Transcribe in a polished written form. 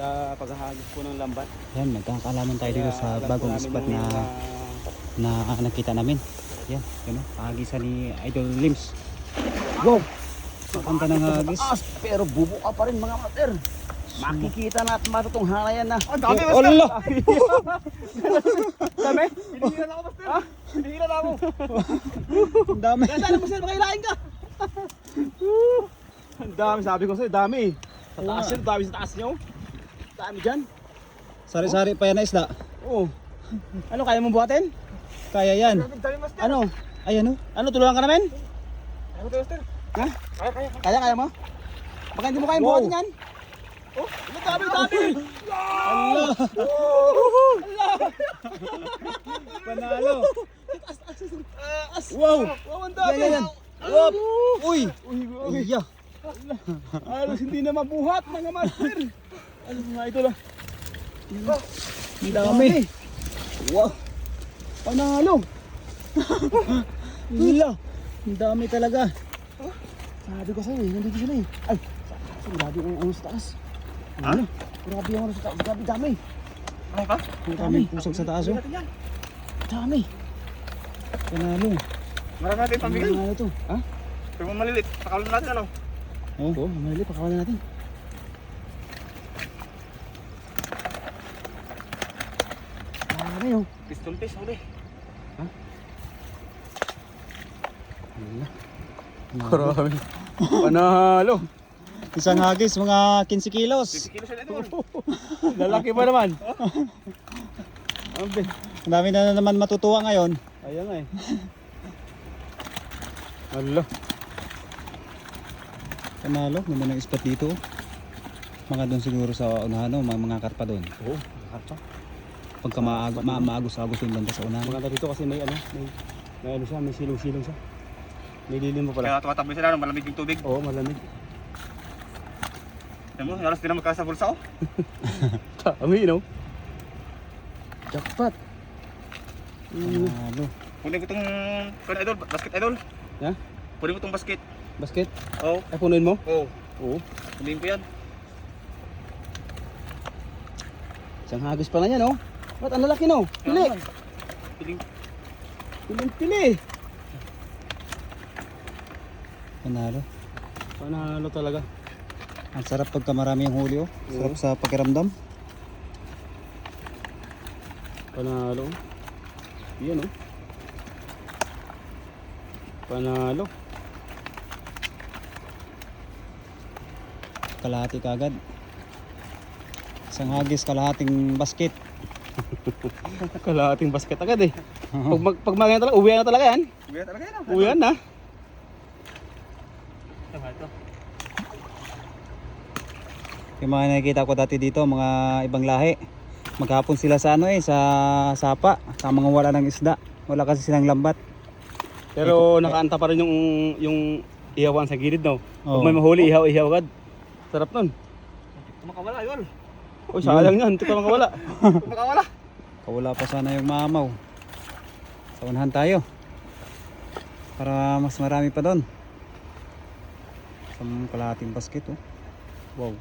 sa paghahagis po ng lambat. Yan, magkakaalaman tayo dito sa bagong spot na nakita namin. Yan, yun o, hagisan ni Idol Lims. Wow! Pakanta ng hagis. Pero bubuka pa rin mga master. Makikita na at matutunghanan na. Ang dami, Oh, master! Allah! Dami? Pinihiran ako, master! Pinihiran ako! Ang dami. Sana master, makailain ka! Ang dami, sabi ko sa'yo, dami. Sa taas yun, dami sa taas nyo. Dami dyan. Sari-sari pa yan na isda. Oo. Ano, kaya mong buhatin? Kaya yan. Ang dami, master! Ano? Ay ano? Ano, tulungan ka namin? Kaya mo to, master! Ha? Kaya. Kaya mo? Baka hindi mo kayang Wow. buhatin yan? Oh, ang dami, dami! Allah! Panalo! Wow! Wow, ang dami! Yan. Wop! Uy! Uy, Iya! halos hindi na mabuhat mga master. Ano mga ito lang? Ang dami! Wow! Panalo! Hila! Ang dami talaga! Sabi ko sa'yo eh, nandito sila eh. Ay! Grabe ang ano sa taas. Ano? Grabe ang ano sa taas. Grabe dami. Ano pa? Ang daming pusag sa taas oh. Dami. Panalo! Marami natin pambigay. Ano to? Ha? Pero kung malilit, pakalan natin ano? Oh. Oo, mali. Pakawalan natin. Dami oh. Piston fish, huli. Grabe. Panalo. Isang hagis, mga 15 kilos. 50 kilos yan ito. Lalaki pa naman. Ang dami na naman matutuwa ngayon. Ayan nga eh. Alo. Panalo, ganda ng spot dito. Mga doon siguro sa unahan, no? Mga karpa doon. Oo, harpa. Pagka maagos-agos yung banda sa unahan. Maganda dito kasi may ano, may ano siya, may silong-silong siya. May lilim pa pala. Kaya tumatakbo sila, malamig yung tubig. Oo, malamig. Alam mo, halos din na magkasa bulsa oh. Dami, no? Jackpot. Panalo. Kunin ko itong idol, basket idol. Ha? Kunin ko itong basket. Basket? Oo. Ay, punuin mo? Oo. Oo. Kunin ko yan. Isang hagis pa na yan, no? Ba't ang lalaki, no? Pili! Piling. Piling-pili! Panalo. Panalo talaga. Ang sarap pagka marami yung huli oh. Sarap sa pakiramdam. Panalo. Yan, no? Panalo. Kalahati kagad. Isang hagis, kalahating basket. Kalahating basket agad eh. Pag maganda talaga, uwian na talaga yan. Uwi talaga yan ah. Uwian na. Tama ito. Yung mga nakikita ko dati dito, mga ibang lahi. Maghapon sila sa ano eh, sa sapa. Sa mga wala ng isda. Wala kasi silang lambat. Pero nakaanta pa rin yung ihawan sa gilid, no? Pag Oo. may mahuli, ihaw agad. Sarap nun. Makawala yun. Uy, sayang yan. Hindi pa makawala. Makawala. Kawala pa sana yung mamaw. Sa unahan tayo. Para mas marami pa doon. Isang kalahating basket oh. Wow.